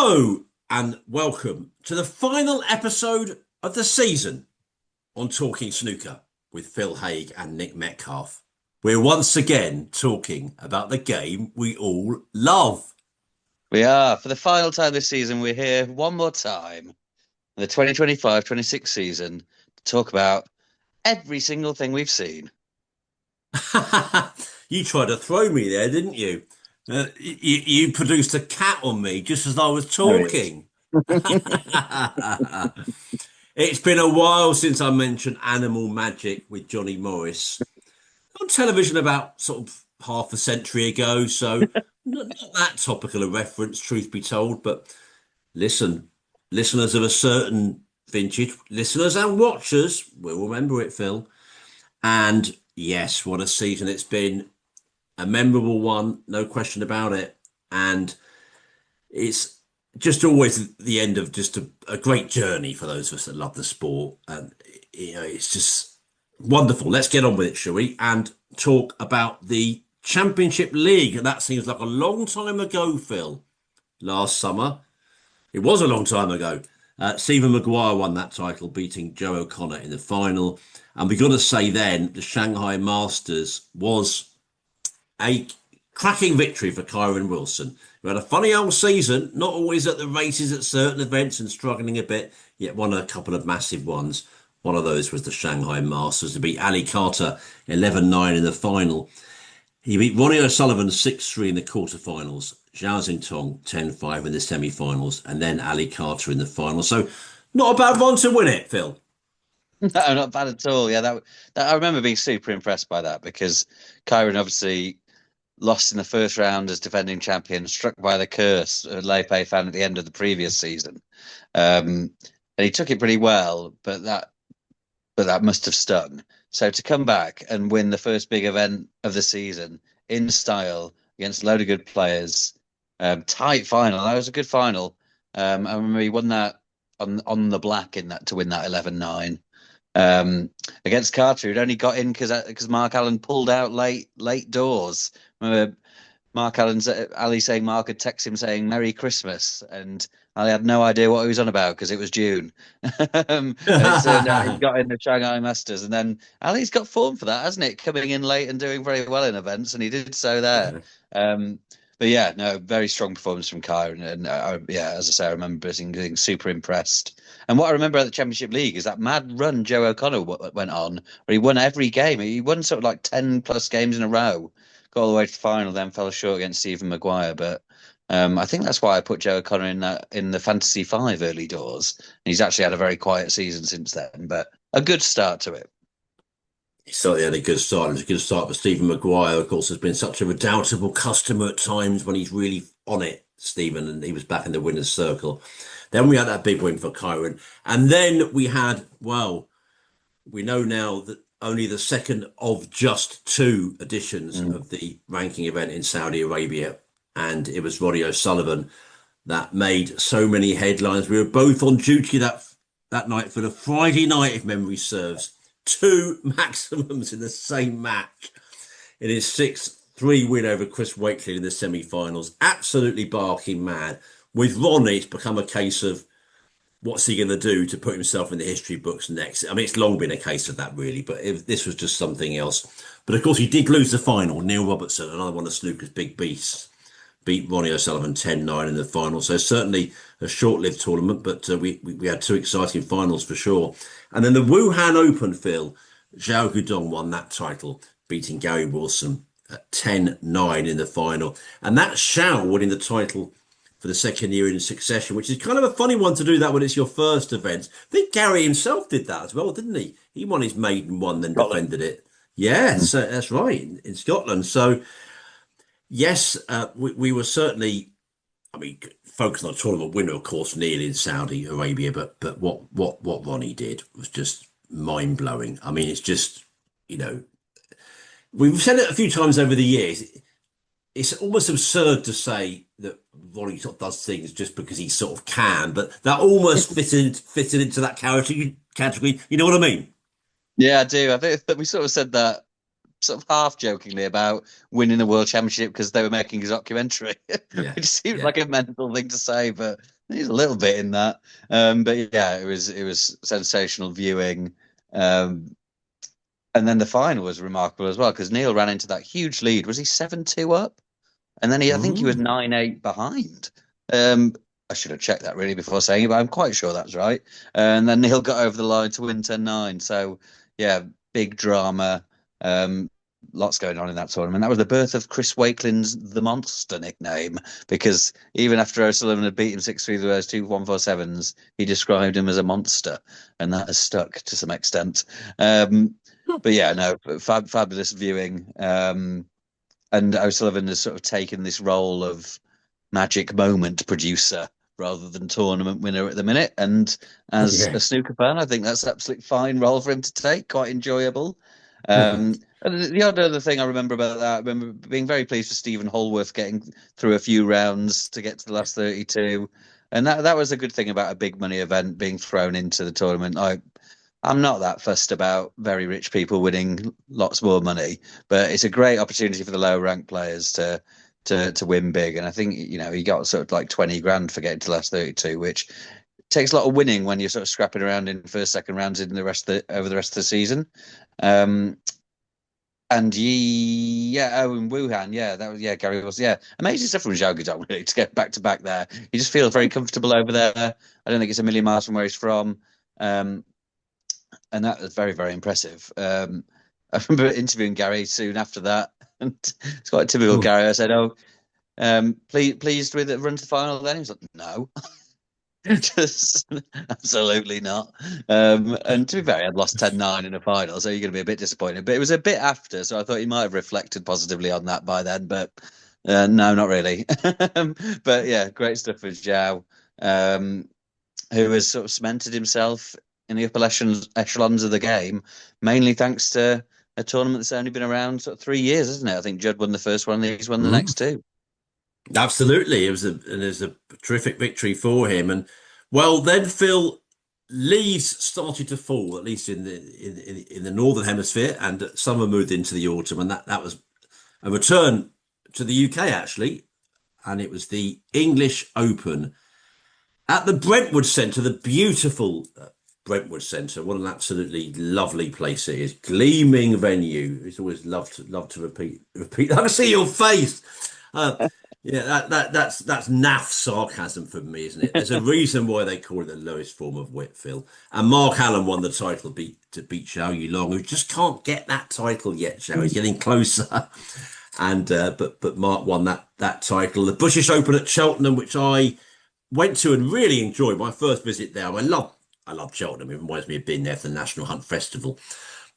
Hello and welcome to the final episode of the season on Talking Snooker with Phil Haig and Nick Metcalf. We're once again talking about the game we all love. We are. For the final time this season, we're here one more time in the 2025-26 season to talk about every single thing we've seen. You tried to throw me there, didn't you? You produced a cat on me just as I was There he is. talking. It's been a while since I mentioned Animal Magic with Johnny Morris on television about sort of half a century ago, so not that topical a reference, truth be told. But listen, listeners of a certain vintage, listeners and watchers will remember it, Phil. And yes, what a season it's been. A memorable one, no question about it. And it's just always the end of just a great journey for those of us that love the sport. And, it's just wonderful. Let's get on with it, shall we? And talk about the Championship League. And that seems like a long time ago, Phil, last summer. It was a long time ago. Stephen Maguire won that title, beating Joe O'Connor in the final. And we've got to say then, the Shanghai Masters was a cracking victory for Kyron Wilson, who had a funny old season, not always at the races at certain events and struggling a bit, yet won a couple of massive ones. One of those was the Shanghai Masters to beat Ali Carter 11-9 in the final. He beat Ronnie O'Sullivan 6-3 in the quarterfinals, Zhao Xintong 10-5 in the semi-finals, and then Ali Carter in the final. So not a bad one to win it, Phil. No, not bad at all. Yeah, that I remember being super impressed by that because Kyron obviously lost in the first round as defending champion, struck by the curse of Leipei fan at the end of the previous season. And he took it pretty well, but that must have stung. So to come back and win the first big event of the season in style against a load of good players, tight final. That was a good final. I remember he won that on the black in that to win that 11-9. Against Carter, who'd only got in because Mark Allen pulled out late doors. Remember Ali saying Mark had texted him saying Merry Christmas, and Ali had no idea what he was on about because it was June. And it turned out he got in the Shanghai Masters, and then Ali's got form for that, hasn't it? Coming in late and doing very well in events, and he did so there. But yeah, no, very strong performance from Kyron, and yeah, as I say, I remember being super impressed. And what I remember at the Championship League is that mad run Joe O'Connor went on, where he won every game. He won sort of like 10 plus games in a row, got all the way to the final, then fell short against Stephen Maguire. But I think that's why I put Joe O'Connor in the Fantasy 5 early doors. And he's actually had a very quiet season since then, but a good start to it. He certainly had a good start. It was a good start for Stephen Maguire. Of course, has been such a redoubtable customer at times when he's really on it, Stephen, and he was back in the winner's circle. Then we had that big win for Kyron. And then we had, well, we know now that only the second of just two editions of the ranking event in Saudi Arabia. And it was Ronnie O'Sullivan that made so many headlines. We were both on duty that night for the Friday night, if memory serves. Two maximums in the same match in his 6-3 win over Chris Wakefield in the semi-finals. Absolutely barking mad. With Ronnie, it's become a case of what's he going to do to put himself in the history books next. I mean, it's long been a case of that, really, but this was just something else. But of course, he did lose the final. Neil Robertson, another one of snooker's big beasts, beat Ronnie O'Sullivan 10-9 in the final. So certainly a short-lived tournament, but we had two exciting finals for sure. And then the Wuhan Open, Phil, Zhao Gudong won that title, beating Gary Wilson at 10-9 in the final. And that's Zhao winning the title for the second year in succession, which is kind of a funny one to do that when it's your first event. I think Gary himself did that as well, didn't he? He won his maiden one, then Scotland. defended it. Yes, that's right, in Scotland. So yes, we were certainly, I mean, focused on a tournament winner, of course, nearly in Saudi Arabia, but what Ronnie did was just mind blowing. I mean, it's just, we've said it a few times over the years. It's almost absurd to say that Ronnie sort of does things just because he sort of can, but that almost fitted into that category. You know what I mean? Yeah, I do. I think that we sort of said that sort of half jokingly about winning the world championship because they were making a documentary. Yeah, It seems yeah. like a mental thing to say, but He's a little bit in that. But yeah, it was sensational viewing. Um, and then the final was remarkable as well because Neil ran into that huge lead. Was he 7-2 up? And then I think he was Mm. 9-8 behind. Um, I should have checked that really before saying it, but I'm quite sure that's right. And then Neil got over the line to win 10-9. So yeah, big drama. Um, Lots going on in that tournament. That was the birth of Chris Wakelin's The Monster nickname, because even after O'Sullivan had beaten 6-3 with those two 147s, he described him as a monster, and that has stuck to some extent. But yeah, no, fabulous viewing. And O'Sullivan has sort of taken this role of magic moment producer rather than tournament winner at the minute. And as Yeah. a snooker fan, I think that's an absolutely fine role for him to take, quite enjoyable. And the other thing I remember about that, I remember being very pleased with Stephen Holworth getting through a few rounds to get to the last 32. And that was a good thing about a big money event being thrown into the tournament. I'm not that fussed about very rich people winning lots more money, but it's a great opportunity for the lower ranked players to win big. And I think he got sort of like 20 grand for getting to the last 32, which takes a lot of winning when you're sort of scrapping around in first, second rounds in over the rest of the season. Um, and in Wuhan, that was Gary was amazing stuff from Zhao Guidong really to get back to back there. He just feels very comfortable over there. I don't think it's a million miles from where he's from. Um, and that was very, very impressive. I remember interviewing Gary soon after that, and it's quite typical Oh, Gary. I said, "Oh, pleased with the run to the final?" Then he was like, "No, just absolutely not." And to be fair, I'd lost 10-9 in a final, so you're going to be a bit disappointed. But it was a bit after, so I thought he might have reflected positively on that by then. But no, not really. But yeah, great stuff with Zhao. Who has sort of cemented himself in the upper echelons of the game, mainly thanks to a tournament that's only been around sort of 3 years, isn't it? I think Judd won the first one, and he's won the mm. next two. Absolutely. It was a terrific victory for him. And well, then Phil, leaves started to fall, at least in the northern hemisphere, and summer moved into the autumn, and that was a return to the UK actually, and it was the English Open at the Brentwood Centre, the beautiful Brentwood Centre. What an absolutely lovely place it is. Gleaming venue. It's always love to repeat. I can see your face. Uh, yeah, that's naff sarcasm from me, isn't it? There's a reason why they call it the lowest form of wit, Phil. And Mark Allen won the title to beat Xiao Yulong, who just can't get that title yet. Xiao, he's getting closer. And but Mark won that title. The British Open at Cheltenham, which I went to and really enjoyed my first visit there. I love Cheltenham. It reminds me of being there for the National Hunt Festival.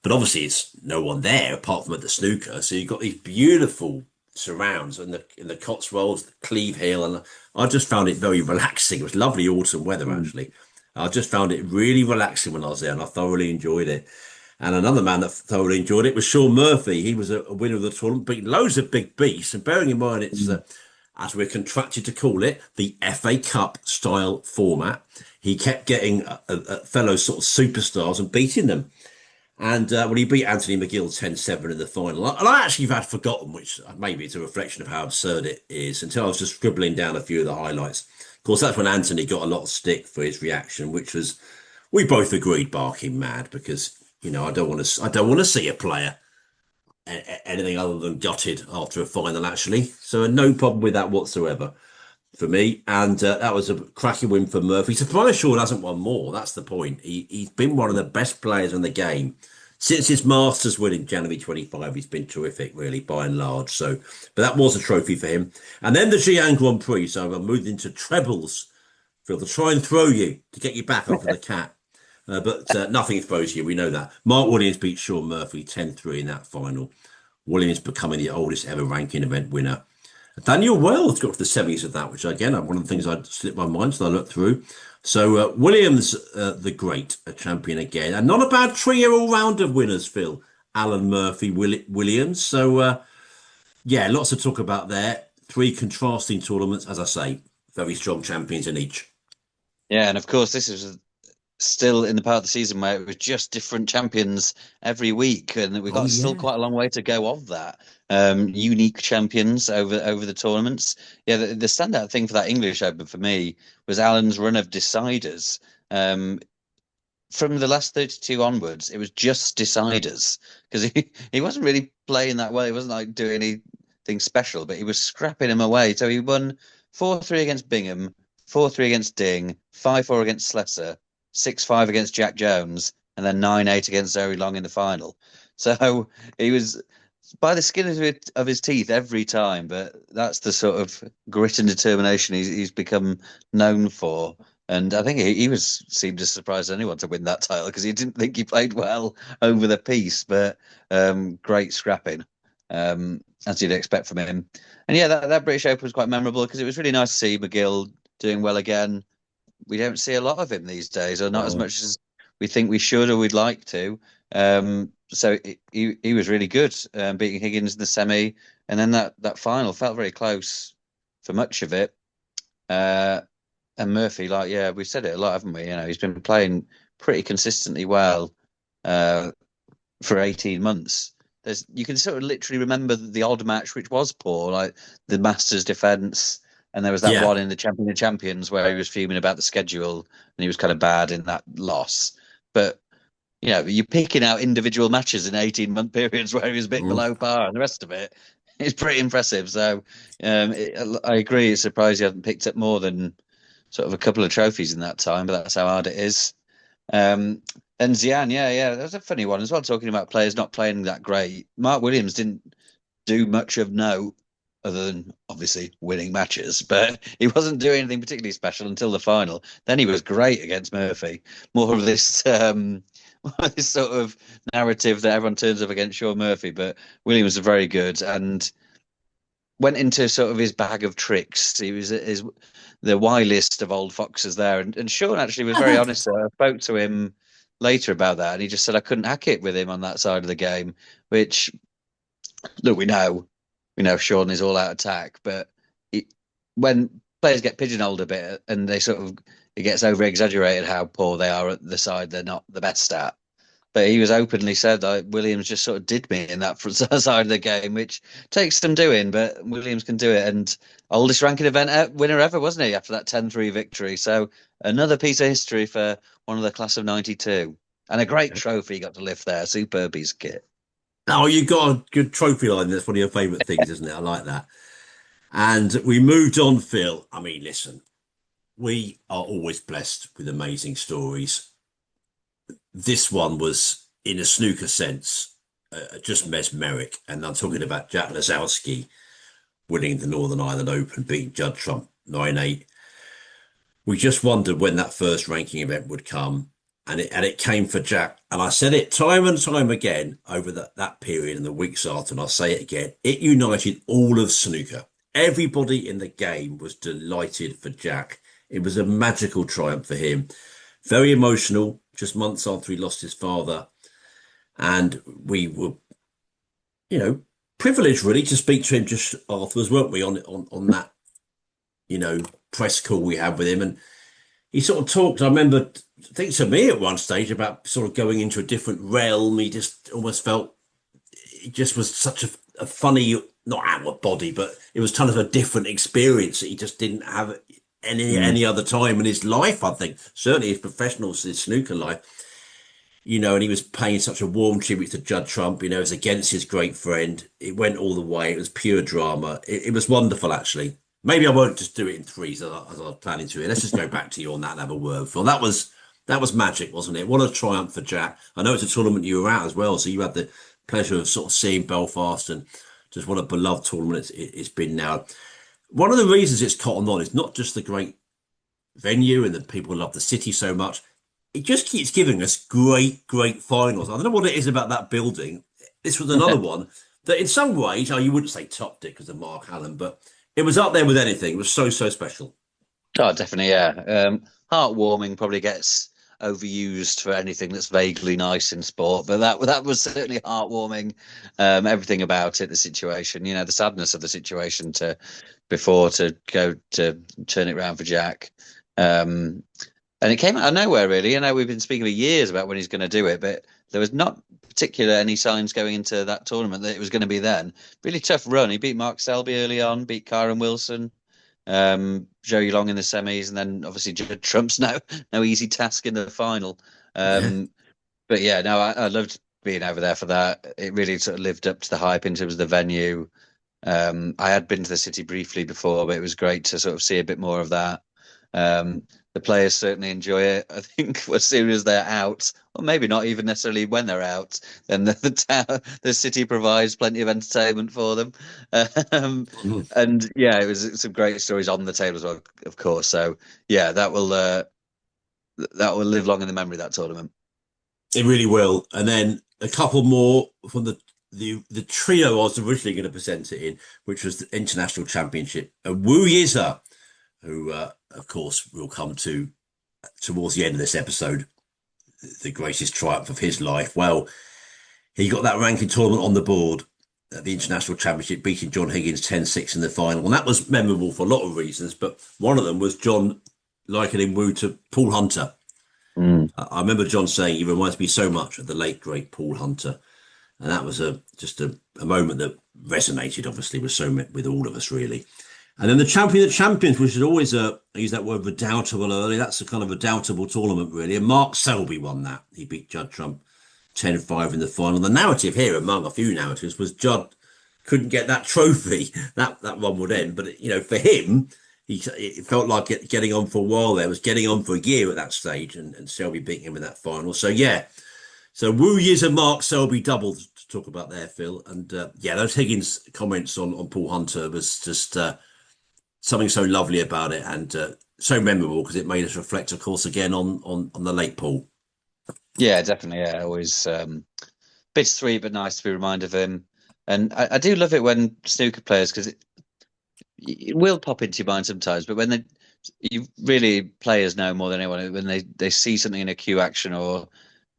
But obviously, it's no one there apart from at the snooker. So you've got these beautiful surrounds in the Cotswolds, the Cleve Hill, and I just found it very relaxing. It was lovely autumn weather Mm. actually. I just found it really relaxing when I was there, and I thoroughly enjoyed it. And another man that thoroughly enjoyed it was Sean Murphy. He was a winner of the tournament, beat loads of big beasts. And bearing in mind, it's Mm. as we're contracted to call it, the FA Cup style format. He kept getting fellow sort of superstars and beating them. And well, he beat Anthony McGill 10-7 in the final. And I actually had forgotten, which maybe it's a reflection of how absurd it is, until I was just scribbling down a few of the highlights. Of course, that's when Anthony got a lot of stick for his reaction, which was, we both agreed, barking mad, because I don't want to see a player anything other than gutted after a final, actually. So no problem with that whatsoever for me. And that was a cracking win for Murphy. Surprised Shaw hasn't won more. That's the point. He's been one of the best players in the game. Since his Masters win in January 25, he's been terrific, really, by and large. So, but that was a trophy for him. And then the Xi'an Grand Prix. So I moved into trebles, Phil, to try and throw you, to get you back after the cat. But nothing throws you. We know that. Mark Williams beat Sean Murphy 10-3 in that final. Williams becoming the oldest ever ranking event winner. Daniel Wells got to the semis of that, which again, one of the things I slipped my mind, so I looked through. So Williams, the great, a champion again, and not a bad trio all-round of winners, Phil. Alan Murphy, Williams. So yeah, lots to talk about there. Three contrasting tournaments, as I say, very strong champions in each. Yeah, and of course, this is still in the part of the season where it was just different champions every week, and we Oh got still yeah. quite a long way to go of that. Unique champions over the tournaments. Yeah, the standout thing for that English Open for me was Alan's run of deciders. Um, from the last 32 onwards, it was just deciders because he wasn't really playing that well. He wasn't like doing anything special, but he was scrapping him away. So he won 4-3 against Bingham, 4-3 against Ding, 5-4 against Slessor, 6-5 against Jack Jones, and then 9-8 against Zoe Long in the final. So he was by the skin of his teeth every time, but that's the sort of grit and determination he's become known for. And I think he was seemed to surprise anyone to win that title because he didn't think he played well over the piece, but great scrapping, as you'd expect from him. And yeah, that British Open was quite memorable because it was really nice to see McGill doing well again. We don't see a lot of him these days, or not as No. much as we think we should or we'd like to. So he was really good, beating Higgins in the semi, and then that final felt very close for much of it. Uh, and Murphy, like, yeah, we've said it a lot, haven't we? He's been playing pretty consistently well uh, for 18 months. You can sort of literally remember the odd match which was poor, like the Masters defence, and there was that Yeah. one in the Champion of Champions where he was fuming about the schedule and he was kind of bad in that loss. But you're picking out individual matches in 18-month periods where he was a bit Mm. below par, and the rest of it is pretty impressive. So I agree. It's surprised he hasn't picked up more than sort of a couple of trophies in that time, but that's how hard it is. Um, and Zian, yeah, that was a funny one as well. Talking about players not playing that great, Mark Williams didn't do much of note other than obviously winning matches, but he wasn't doing anything particularly special until the final. Then he was great against Murphy. More of this, this sort of narrative that everyone turns up against Sean Murphy, but Williams was very good and went into sort of his bag of tricks. He was the wiliest of old foxes there, and Sean actually was very honest. I spoke to him later about that, and he just said I couldn't hack it with him on that side of the game. Which, look, we know Sean is all out attack, but when players get pigeonholed a bit and they sort of it gets over exaggerated how poor they are at the side they're not the best at. But he was openly said that Williams just sort of did me in that front side of the game, which takes some doing, but Williams can do it. And oldest ranking event winner ever, wasn't he, after that 10-3 victory? So another piece of history for one of the class of 92. And a great trophy he got to lift there. Superb piece of kit. Oh, you got a good trophy line. That's one of your favourite things, isn't it? I like that. And we moved on, Phil. I mean, listen, we are always blessed with amazing stories. This one was, in a snooker sense, just mesmeric. And I'm talking about Jack Lazowski winning the Northern Ireland Open, beating Judd Trump 9-8. We just wondered when that first ranking event would come. And it came for Jack. And I said it time and time again over that period and the weeks after, and I'll say it again. It united all of snooker. Everybody in the game was delighted for Jack. It was a magical triumph for him. Very emotional, just months after he lost his father. And we were, you know, privileged really to speak to him just afterwards, weren't we, on that, press call we had with him. And he sort of talked, I remember, I think to me at one stage about sort of going into a different realm. He just almost felt it just was such a funny, not outward body, but it was kind of a different experience that he just didn't have Mm. any other time in his life, I think. Certainly his professional, his snooker life, and he was paying such a warm tribute to Judd Trump, it was against his great friend. It went all the way. It was pure drama. It was wonderful, actually. Maybe I won't just do it in threes as I was planning to. Let's just go back to you on that and have a word, Phil. That was magic, wasn't it? What a triumph for Jack. I know it's a tournament you were at as well, so you had the pleasure of sort of seeing Belfast and just what a beloved tournament it's been now. One of the reasons it's cotton on is not just the great venue and the people love the city so much. It just keeps giving us great, great finals. I don't know what it is about that building. This was another one that, in some ways, you wouldn't say topped it because of Mark Allen, but it was up there with anything. It was so, so special. Oh, definitely, yeah. Heartwarming probably gets overused for anything that's vaguely nice in sport, but that was certainly heartwarming. Everything about it, the situation, the sadness of the situation to before to go to turn it around for Jack. Um, And it came out of nowhere, really. I know we've been speaking for years about when he's going to do it, but there was not particular any signs going into that tournament that it was going to be then. Really tough run. He beat Mark Selby early on, beat Kyron Wilson, Joey Long in the semis, and then obviously Judd Trump's no easy task in the final. Yeah. But yeah, no, I loved being over there for that. It really sort of lived up to the hype in terms of the venue. I had been to the city briefly before, but it was great to sort of see a bit more of that. The players certainly enjoy it. I think as soon as they're out, or maybe not even necessarily when they're out, then the city provides plenty of entertainment for them. Um, Mhm. and yeah, it was some great stories on the table as well, of course. So yeah, that will live long in the memory, that tournament. It really will. And then a couple more from the trio I was originally going to present it in, which was the International Championship. Wu Yize, who, of course, we'll come to towards the end of this episode, the greatest triumph of his life. Well, he got that ranking tournament on the board at the International Championship, beating John Higgins 10-6 in the final. And that was memorable for a lot of reasons, but one of them was John likening Wu to Paul Hunter. Mm. I remember John saying he reminds me so much of the late great Paul Hunter, and that was just a moment that resonated, obviously, with all of us really. And then the Champion of Champions, which is always I use that word redoubtable early. That's a kind of redoubtable tournament really. And Mark Selby won that. He beat Judd Trump 10-5 in the final. The narrative here, among a few narratives, was Judd couldn't get that trophy. That one would end, but for him, it felt like getting on for a while there, was getting on for a year at that stage, and Selby beating him in that final. So yeah, so Wu Yize and Mark Selby double to talk about there, Phil. And yeah, those Higgins comments on Paul Hunter was just something so lovely about it, and so memorable because it made us reflect, of course, again on the late Paul. Yeah, definitely. Yeah, always bittersweet, but nice to be reminded of him. And I do love it when snooker players, because it will pop into your mind sometimes, but when you really, players know more than anyone when they see something in a cue action, or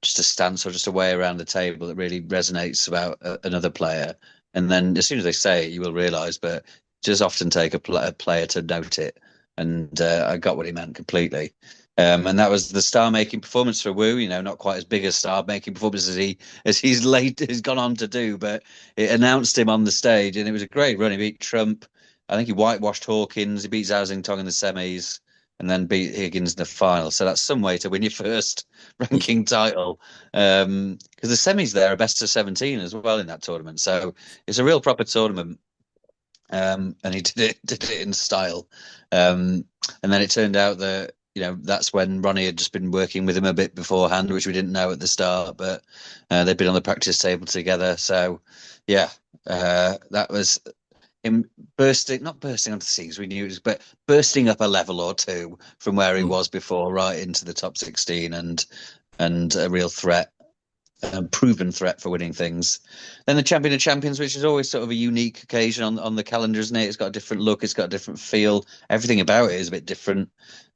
just a stance, or just a way around the table that really resonates about another player. And then as soon as they say it, you will realise, but it does often take a player to note it. And I got what he meant completely. And that was the star-making performance for Wu. Not quite as big a star-making performance he's gone on to do, but it announced him on the stage, and it was a great run. He beat Trump. I think he whitewashed Hawkins. He beat Zhao Xingtong in the semis, and then beat Higgins in the final. So that's some way to win your first ranking title. Because the semis there are best of 17 as well in that tournament. So it's a real proper tournament. And he did it in style. And then it turned out that that's when Ronnie had just been working with him a bit beforehand, which we didn't know at the start, but they'd been on the practice table together. So yeah, that was him not bursting onto the scenes, we knew it was, but bursting up a level or two from where he was before, right into the top 16, and a real threat, a proven threat for winning things. Then the Champion of Champions, which is always sort of a unique occasion on the calendar, isn't it? It's got a different look, it's got a different feel. Everything about it is a bit different.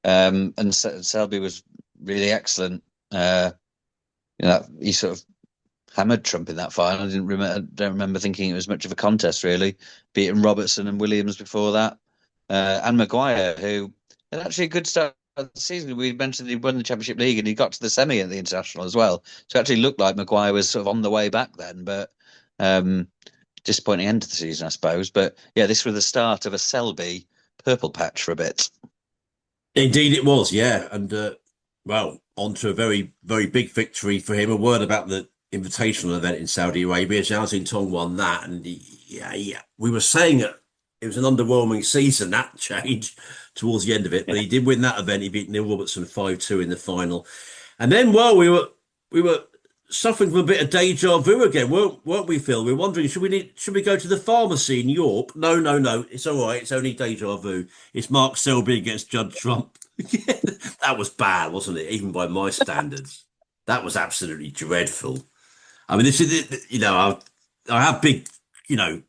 And Selby was really excellent. He sort of hammered Trump in that final. I don't remember thinking it was much of a contest really. Beating Robertson and Williams before that, and Maguire, who had actually a good start of the season. We mentioned he won the Championship League and he got to the semi at the International as well. So it actually looked like Maguire was sort of on the way back then, but disappointing end to the season, I suppose. But yeah, this was the start of a Selby purple patch for a bit. Indeed, it was, yeah. And well, on to a very, very big victory for him. A word about the invitational event in Saudi Arabia. Zhao Tong won that, and yeah, we were saying it was an underwhelming season, that change towards the end of it, but he did win that event. He beat Neil Robertson 5-2 in the final, and then well, we were suffering from a bit of deja vu again, weren't we, Phil? We were wondering, should we go to the pharmacy in York? No, no, no, it's all right. It's only deja vu. It's Mark Selby against Judd Trump. Yeah, that was bad, wasn't it? Even by my standards, that was absolutely dreadful. I mean, this is, I have big, you know,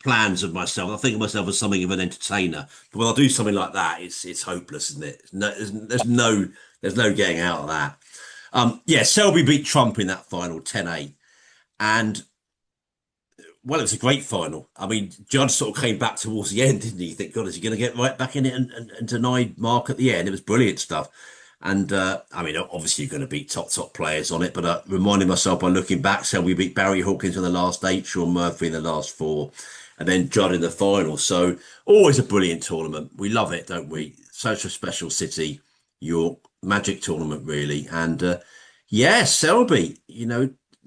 plans of myself. I think of myself as something of an entertainer, but when I do something like that, it's hopeless, isn't it? No, there's no getting out of that. Yeah, Selby beat Trump in that final 10-8, and Well, it was a great final. I mean, Judd sort of came back towards the end, didn't he? You think, God, is he going to get right back in it and deny Mark at the end? It was brilliant stuff. And I mean, obviously, you're going to beat top players on it, but reminding myself by looking back, so we beat Barry Hawkins in the last eight, Sean Murphy in the last four, and then Judd in the final. So, always a brilliant tournament. We love it, don't we? Such a special city, York, magic tournament, really. And yeah, Selby,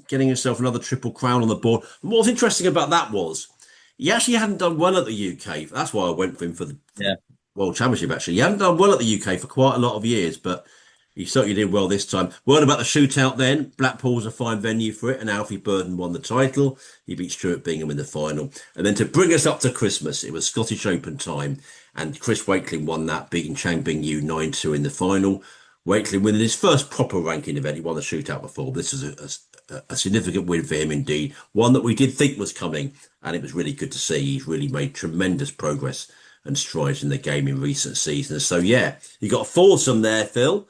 getting himself another triple crown on the board. And what was interesting about that was he actually hadn't done well at the UK. That's why I went for him for the Yeah. World Championship, actually. He hadn't done well at the UK for quite a lot of years, but he certainly did well this time. Word about the shootout then. Blackpool's a fine venue for it, and Alfie Burden won the title. He beat Stuart Bingham in the final. And then to bring us up to Christmas, it was Scottish Open time, and Chris Wakeling won that, beating Chang Bing Yu 9-2 in the final. Wakeling winning his first proper ranking event. He won the shootout before. This is a significant win for him indeed. One that we did think was coming, and it was really good to see. He's really made tremendous progress and strides in the game in recent seasons. So yeah, you got a foursome there, Phil.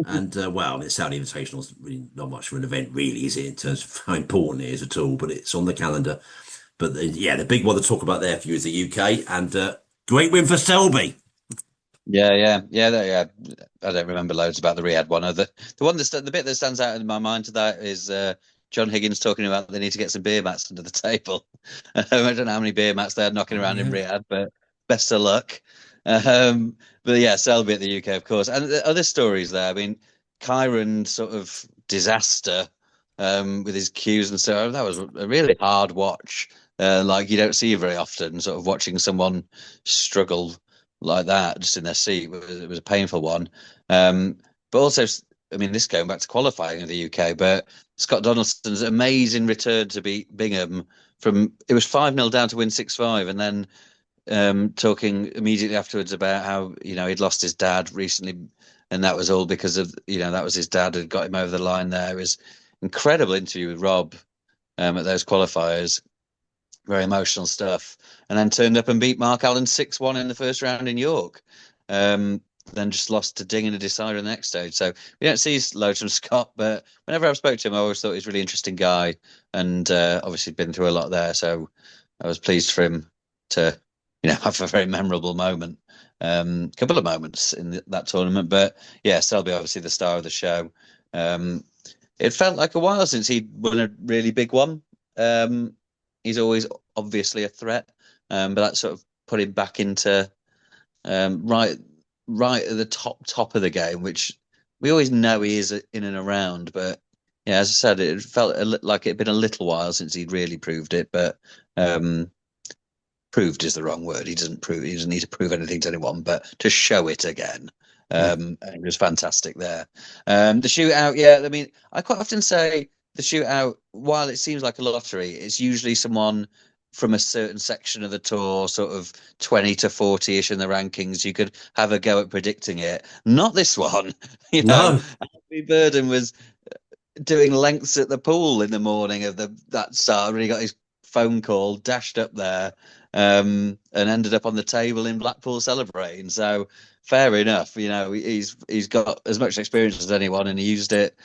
And well, I mean, the Saudi Invitational is really not much of an event, really, is it, in terms of how important it is at all? But it's on the calendar. But yeah, the big one to talk about there for you is the UK, and great win for Selby. Yeah. I don't remember loads about the Riyadh one. The bit that stands out in my mind to that is John Higgins talking about they need to get some beer mats under the table. I don't know how many beer mats they're knocking Oh around in yeah, Riyadh, but best of luck. But yeah, Selby at the UK, of course, and the other stories there. I mean, Kyron sort of disaster with his cues and so that was a really hard watch. Like you don't see very often, sort of watching someone struggle like that just in their seat. It was a painful one. But also, I mean, this going back to qualifying in the UK, but Scott Donaldson's amazing return to beat Bingham from it was 5-0 down to win 6-5, and then talking immediately afterwards about how he'd lost his dad recently, and that was all because of that was his dad had got him over the line. There it was incredible interview with Rob at those qualifiers, very emotional stuff, and then turned up and beat Mark Allen 6-1 in the first round in York. Then just lost to Ding in a decider in the next stage. So we don't see loads from Scott, but whenever I've spoke to him, I always thought he was a really interesting guy, and obviously been through a lot there. So I was pleased for him to have a very memorable moment. Couple of moments in that tournament, but yeah, Selby obviously the star of the show. It felt like a while since he'd won a really big one. He's always obviously a threat, but that sort of put him back into right at the top of the game, which we always know he is in and around. But yeah, as I said, it felt like it had been a little while since he'd really proved it. But proved is the wrong word. He doesn't prove. He doesn't need to prove anything to anyone, but to show it again. yeah. And it was fantastic there. The shootout, yeah. I mean, I quite often say the shootout, while it seems like a lottery, it's usually someone from a certain section of the tour, sort of 20 to 40-ish in the rankings. You could have a go at predicting it. Not this one. No, Anthony Burden was doing lengths at the pool in the morning of that start when he got his phone call, dashed up there, and ended up on the table in Blackpool celebrating. So fair enough. He's got as much experience as anyone, and he used it.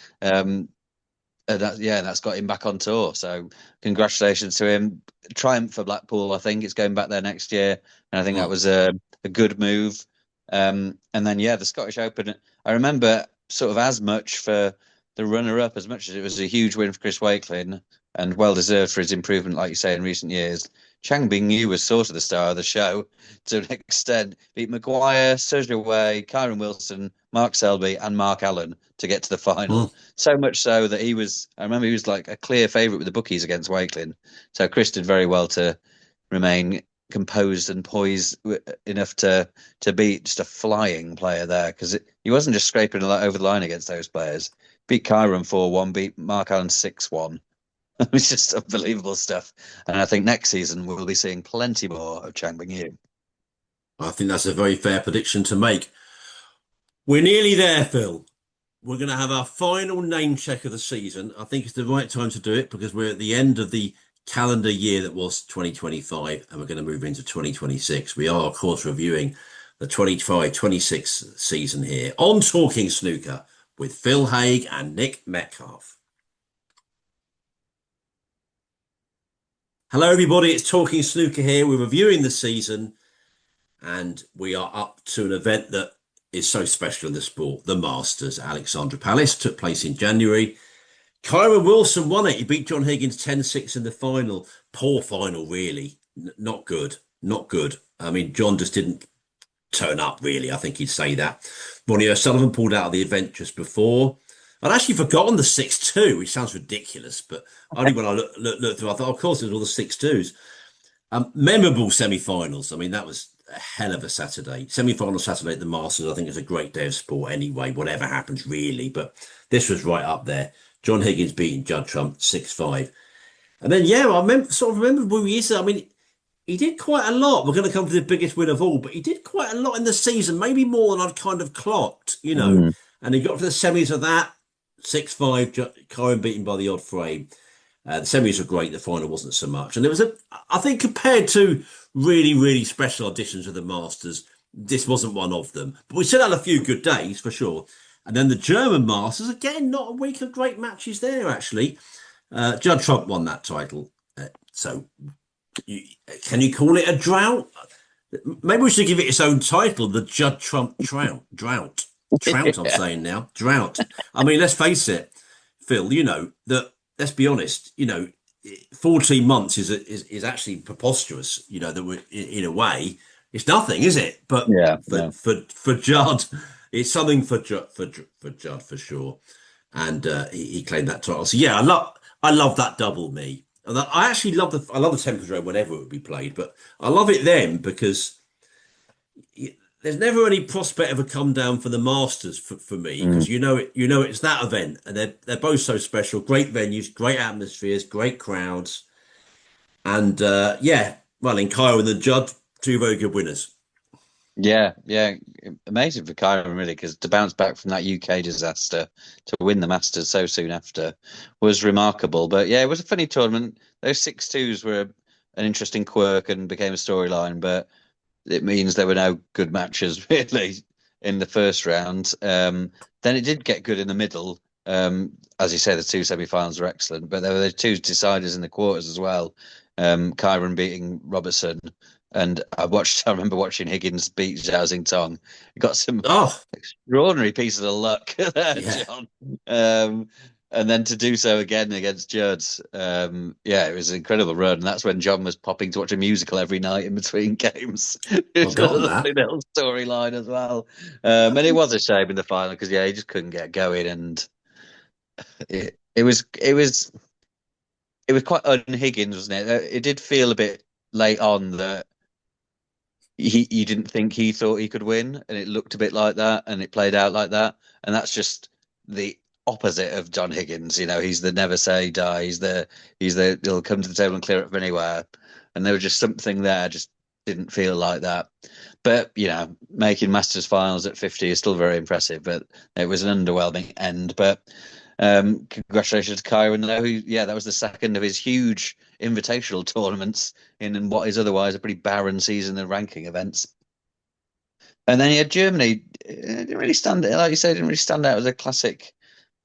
That's got him back on tour. So congratulations to him. Triumph for Blackpool. I think it's going back there next year, and I think that well, was a good move. And then the Scottish Open. I remember sort of as much for the runner-up as much as it was a huge win for Chris Wakeling and well deserved for his improvement, like you say, in recent years. Chang Bing Yu was sort of the star of the show to an extent. Beat Maguire, Sergio Way, Kyron Wilson, Mark Selby, and Mark Allen to get to the final. So much so that I remember he was like a clear favourite with the bookies against Wakeling. So Chris did very well to remain composed and poised enough to beat just a flying player there, because he wasn't just scraping over the line against those players. Beat Kyron 4-1, beat Mark Allen 6-1. It was just unbelievable stuff. And I think next season we'll be seeing plenty more of Chang Bing Yu. I think that's a very fair prediction to make. We're nearly there, Phil. We're going to have our final name check of the season. I think it's the right time to do it because we're at the end of the calendar year that was 2025 and we're going to move into 2026. We are, of course, reviewing the 25-26 season here on Talking Snooker with Phil Haig and Nick Metcalf. Hello, everybody. It's Talking Snooker here. We're reviewing the season, and we are up to an event that is so special in the sport. The Masters, Alexandra Palace, took place in January. Kyron Wilson won it. He beat John Higgins 10-6 in the final. Poor final, really. Not good. Not good. I mean, John just didn't turn up, really. I think he'd say that. Ronnie O'Sullivan pulled out of the event just before. I'd actually forgotten the 6-2, which sounds ridiculous, but only when I looked through, I thought, of course, there's all the 6-2s. Memorable semi-finals. I mean, that was a hell of a Saturday. Semi-final Saturday at the Masters. I think it's a great day of sport anyway, whatever happens really. But this was right up there. John Higgins beating Judd Trump 6-5. And then, yeah, I remember Wu Yize. I mean, he did quite a lot. We're going to come to the biggest win of all, but he did quite a lot in the season, maybe more than I'd kind of clocked. Mm. And he got to the semis of that 6-5, Kyron beaten by the odd frame. The semis were great. The final wasn't so much. And there was I think compared to really, really special auditions of the Masters, this wasn't one of them. But we still had a few good days for sure. And then the German Masters, again, not a week of great matches there, actually. Judd Trump won that title. So can you call it a drought? Maybe we should give it its own title, the Judd Trump Drought. Trout, I'm saying now. Drought. I mean, let's face it, Phil, that let's be honest, 14 months is actually preposterous, that we're in a way. It's nothing, is it? But Yeah, for yeah. for Judd, it's something for Judd for sure. And he claimed that title. So yeah, I love that double me. And I actually love the Tempest Road whenever it would be played, but I love it then because there's never any prospect of a come down for the Masters for me Mm. because it's that event and they're both so special. Great venues, great atmospheres, great crowds, and yeah, well, in Kyron and Judd, two very good winners. Yeah, yeah. Amazing for Kyron, really, because to bounce back from that UK disaster to win the Masters so soon after was remarkable. But yeah, it was a funny tournament. Those 6-2s were an interesting quirk and became a storyline, but it means there were no good matches really in the first round. Then it did get good in the middle. As you say, the two semi-finals were excellent, but there were the two deciders in the quarters as well. Kyron beating Robertson, and I remember watching Higgins beat Zhao Xingtong. He got some Oh extraordinary pieces of luck there, yeah, John. Um, and then to do so again against Judd, yeah, it was an incredible run. And that's when John was popping to watch a musical every night in between games. It's a forgotten lovely that. little storyline as well. And it was a shame in the final because yeah, he just couldn't get going, and it was quite un-Higgins, wasn't it? It did feel a bit late on that he didn't think he thought he could win, and it looked a bit like that, and it played out like that, and that's just the opposite of John Higgins. He's the never say die. He's the he'll come to the table and clear it from anywhere, and there was just something there, just didn't feel like that. But making Masters finals at 50 is still very impressive, but it was an underwhelming end. But congratulations to Kyron, though. Yeah, that was the second of his huge invitational tournaments in what is otherwise a pretty barren season of ranking events. And then he had Germany. It didn't really stand, like you said, didn't really stand out as a classic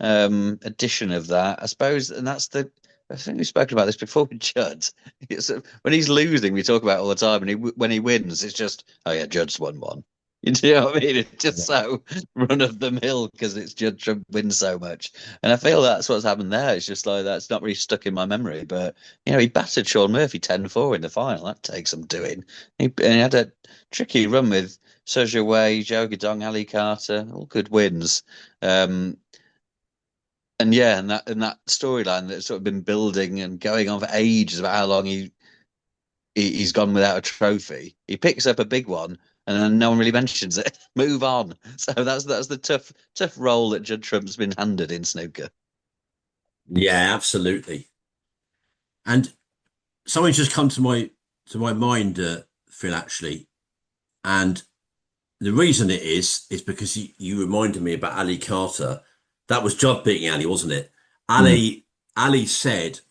edition of that, I suppose. And I think we've spoken about this before with Judd. When he's losing, we talk about it all the time, and when he wins, it's just, oh yeah, Judd's won one. You know what I mean? It's just so run of the mill because it's Judd Trump wins so much, and I feel that's what's happened there. It's just like that's not really stuck in my memory. But he battered Sean Murphy 10-4 in the final. That takes some doing. And he had a tricky run with Sergio Way, Joe Guidong, Ali Carter, all good wins. And yeah, and that storyline that's sort of been building and going on for ages about how long he's gone without a trophy. He picks up a big one, and then no one really mentions it. Move on. So that's the tough role that Judd Trump's been handed in snooker. Yeah, absolutely. And something's just come to my mind, Phil, actually, and the reason it is because you reminded me about Ali Carter. That was Judd beating Ali, wasn't it? Mm. Ali said,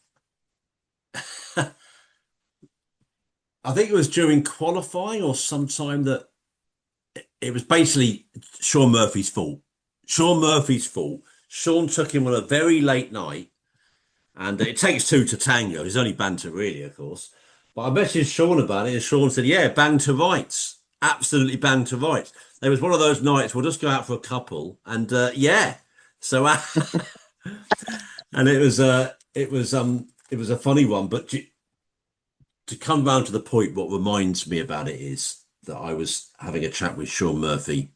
I think it was during qualifying or sometime that it was basically Sean Murphy's fault. Sean Murphy's fault. Sean took him on a very late night, And it takes two to tango. It's only banter, really, of course. But I messaged Sean about it, and Sean said, "Yeah, bang to rights, absolutely bang to rights." There was one of those nights we'll just go out for a couple, and yeah. So and it was a funny one. But to come round to the point, what reminds me about it is that I was having a chat with Sean Murphy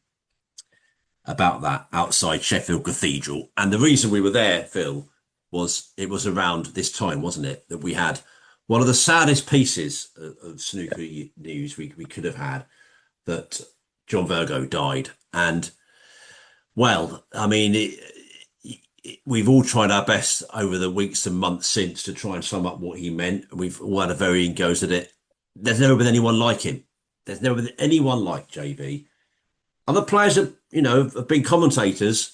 about that outside Sheffield Cathedral. And the reason we were there, Phil, was it was around this time, wasn't it, that we had one of the saddest pieces of snooker news we could have had, that John Virgo died. And, well, I mean, we've all tried our best over the weeks and months since to try and sum up what he meant. We've all had a varying goes at it. There's never been anyone like him. There's never been anyone like JV. Other players have, have been commentators,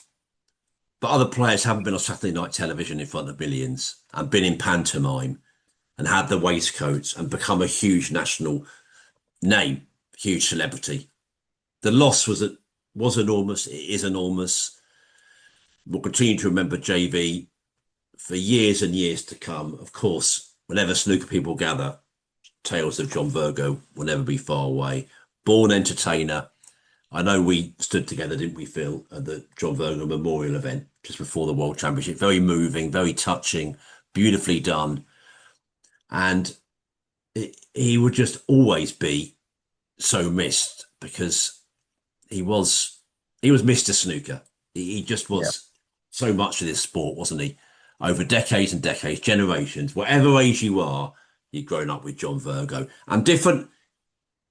but other players haven't been on Saturday night television in front of millions and been in pantomime and had the waistcoats and become a huge national name, huge celebrity. The loss was enormous. It is enormous. We'll continue to remember JV for years and years to come. Of course, whenever snooker people gather, tales of John Virgo will never be far away. Born entertainer. I know we stood together, didn't we, Phil, at the John Virgo Memorial event just before the World Championship. Very moving, very touching, beautifully done. And he would just always be so missed because he was Mr. Snooker. He just was so much of this sport, wasn't he? Over decades and decades, generations, whatever age you are, you've grown up with John Virgo. And different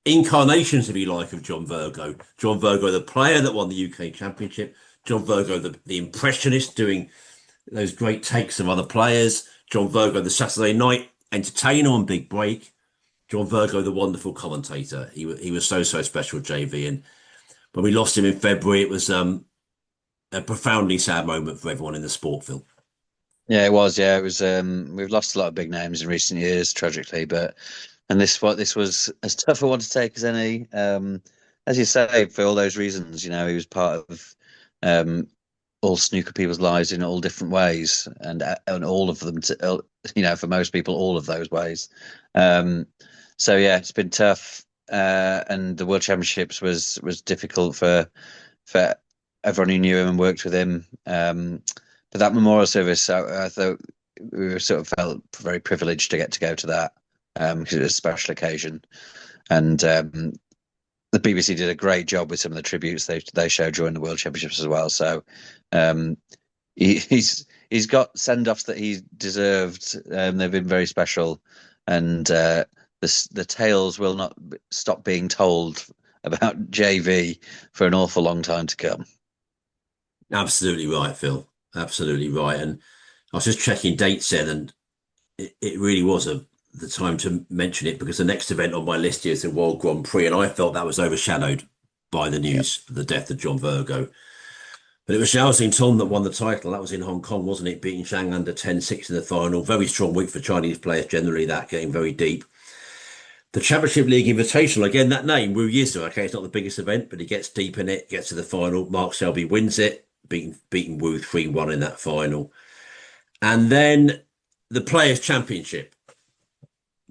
incarnations, if you like, of John Virgo. John Virgo, the player that won the UK Championship. John Virgo, the impressionist doing those great takes of other players. John Virgo, the Saturday night entertainer on Big Break. John Virgo, the wonderful commentator. He was so special, JV. And when we lost him in February, it was a profoundly sad moment for everyone in the sport, Phil. Yeah, it was. Yeah, it was. We've lost a lot of big names in recent years, tragically, but this was as tough a one to take as any. As you say, for all those reasons, he was part of all snooker people's lives in all different ways, and all of them, for most people, all of those ways. So yeah, it's been tough, and the World Championships was difficult for everyone who knew him and worked with him. But that memorial service, I thought we sort of felt very privileged to get to go to that because it was a special occasion, and the BBC did a great job with some of the tributes they showed during the World Championships as well. So he's got send-offs that he deserved. They've been very special, and the tales will not stop being told about JV for an awful long time to come. Absolutely right, Phil. Absolutely right. And I was just checking dates then, and it really was the time to mention it because the next event on my list is the World Grand Prix, and I felt that was overshadowed by the news of the death of John Virgo. But it was Zhao Xintong that won the title. That was in Hong Kong, wasn't it? Beating Zhang under 10-6 in the final. Very strong week for Chinese players generally, that getting very deep. The Championship League Invitational, again, that name, Wu Yize, okay, it's not the biggest event, but he gets deep in it, gets to the final. Mark Selby wins it, beating Wu 3-1 in that final. And then the Players' Championship,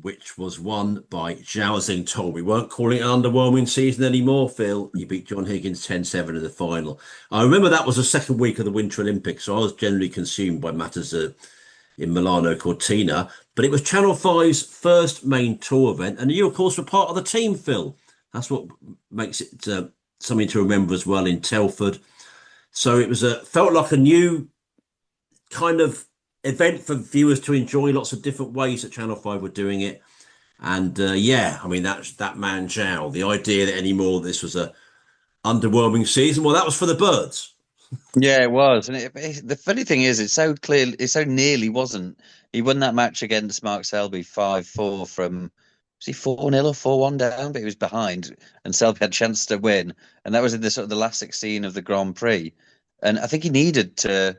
which was won by Zhao Xintong. We weren't calling it an underwhelming season anymore, Phil. He beat John Higgins 10-7 in the final. I remember that was the second week of the Winter Olympics, so I was generally consumed by matters in Milano Cortina. But it was Channel 5's first main tour event, and you, of course, were part of the team, Phil. That's what makes it something to remember as well in Telford. So it was felt like a new kind of event for viewers to enjoy, lots of different ways that Channel 5 were doing it. And I mean, that man Zhao, the idea that anymore this was a underwhelming season, well, that was for the birds. Yeah, it was. And the funny thing is, it's so clear, it so nearly wasn't. He won that match against Mark Selby 5-4 from, was he 4-0 or 4-1 down? But he was behind, and Selby had a chance to win. And that was in the sort of the last 16 of the Grand Prix. And I think he needed to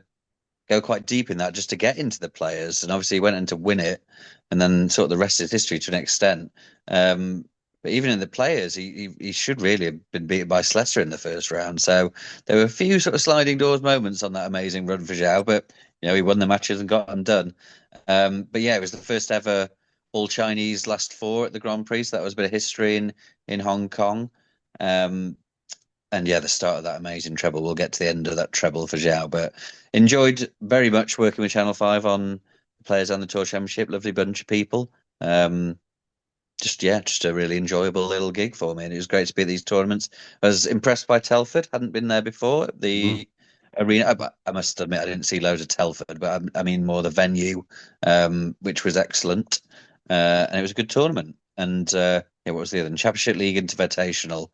go quite deep in that just to get into the players. And obviously he went in to win it, and then sort of the rest is history to an extent. But even in the players, he should really have been beaten by Slessor in the first round. So there were a few sort of sliding doors moments on that amazing run for Zhao, but He won the matches and got them done. But yeah, it was the first ever all Chinese last four at the Grand Prix. So that was a bit of history in Hong Kong. Um, and yeah, the start of that amazing treble. We'll get to the end of that treble for Zhao, but enjoyed very much working with Channel 5 on players on the Tour Championship. Lovely bunch of people. Just a really enjoyable little gig for me, and it was great to be at these tournaments. I was impressed by Telford; hadn't been there before. The arena, I must admit, I didn't see loads of Telford, but I mean more the venue, which was excellent, and it was a good tournament. And yeah, what was the other one? Championship League Invitational.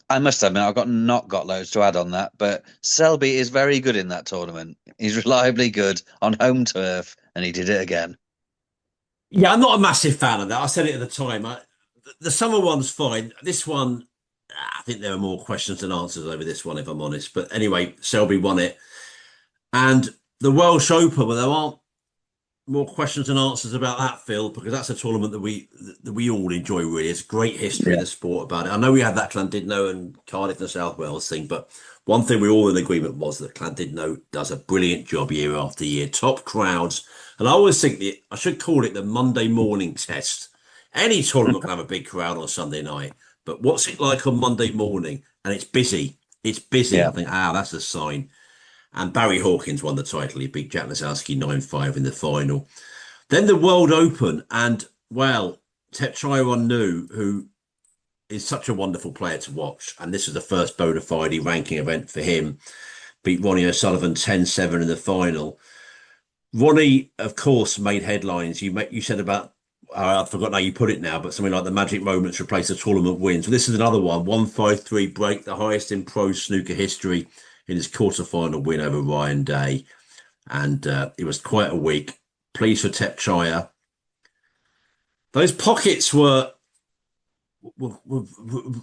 I must admit, I've not got loads to add on that, but Selby is very good in that tournament. He's reliably good on home turf, and he did it again. Yeah, I'm not a massive fan of that. I said it at the time. The summer one's fine. This one, I think there are more questions than answers over this one, if I'm honest. But anyway, Selby won it. And the Welsh Open, well, there aren't more questions and answers about that, Phil, because that's a tournament that we all enjoy. Really, it's a great history of Yeah. the sport about it. I know we had that Llandudno and Cardiff and South Wales thing, but one thing we all in agreement was that Llandudno does a brilliant job year after year, top crowds, and I always think I should call it the Monday morning test. Any tournament can have a big crowd on Sunday night, but what's it like on Monday morning? And it's busy. It's busy. I Yeah. think, that's a sign. And Barry Hawkins won the title. He beat Jack Lisowski 9-5 in the final. Then the World Open, and well, Tepchaiwan, who is such a wonderful player to watch, and this was the first bona fide ranking event for him, beat Ronnie O'Sullivan 10-7 in the final. Ronnie, of course, made headlines. You said about, I've forgotten how you put it now, but something like the magic moments replace the tournament wins. Well, this is another one, 153 break, the highest in pro snooker history in his quarterfinal win over Ryan Day. And it was quite a week. Pleased for Tepchaya. Those pockets were